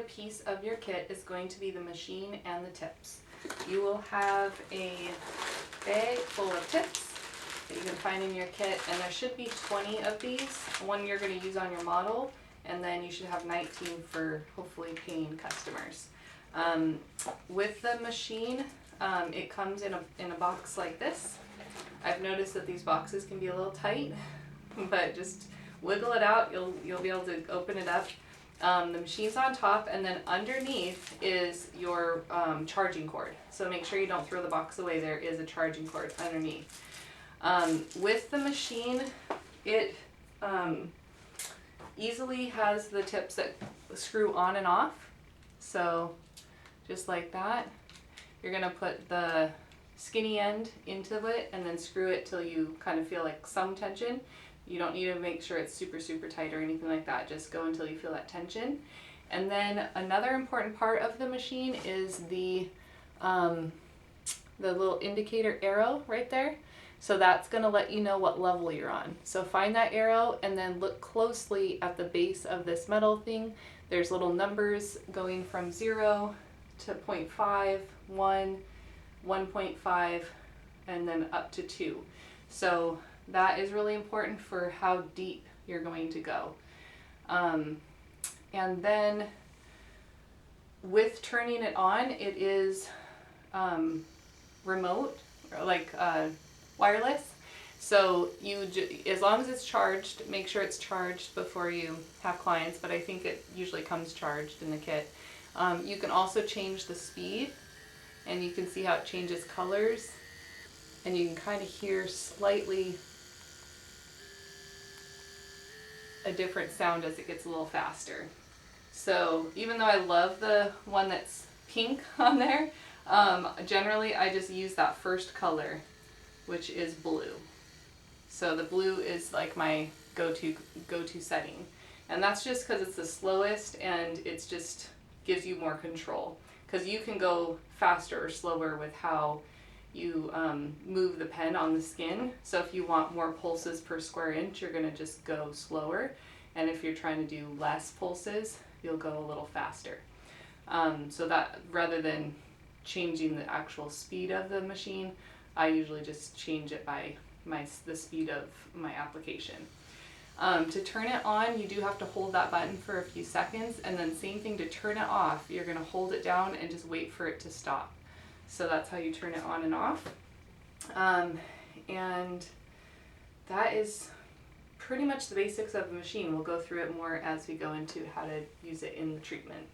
piece of your kit is going to be the machine and the tips. You will have a bag full of tips that you can find in your kit, and there should be 20 of these. One you're going to use on your model, and then you should have 19 for hopefully paying customers. With the machine, it comes in a box like this. I've noticed that these boxes can be a little tight, but just wiggle it out, you'll be able to open it up. The machine's on top, and then underneath is your charging cord. So make sure you don't throw the box away. There is a charging cord underneath. With the machine, it easily has the tips that screw on and off. So just like that, you're gonna put the skinny end into it and then screw it till you kind of feel like some tension. You don't need to make sure it's super, super tight or anything like that. Just go until you feel that tension. And then another important part of the machine is the little indicator arrow right there. So that's going to let you know what level you're on. So find that arrow and then look closely at the base of this metal thing. There's little numbers going from 0 to 0.5, 1, 1.5, and then up to 2. So that is really important for how deep you're going to go. And then with turning it on, it is remote, or like wireless. So as long as it's charged, make sure it's charged before you have clients, but I think it usually comes charged in the kit. You can also change the speed, and you can see how it changes colors, and you can kind of hear slightly a different sound as it gets a little faster. So even though I love the one that's pink on there, generally I just use that first color, which is blue. So the blue is like my go-to setting, and that's just because it's the slowest and it's just gives you more control, because you can go faster or slower with how you move the pen on the skin. So if you want more pulses per square inch, you're going to just go slower, and if you're trying to do less pulses, you'll go a little faster. So that rather than changing the actual speed of the machine, I usually just change it by the speed of my application. To turn it on, you do have to hold that button for a few seconds, and then same thing to turn it off. You're going to hold it down and just wait for it to stop. So that's how you turn it on and off. And that is pretty much the basics of the machine. We'll go through it more as we go into how to use it in the treatment.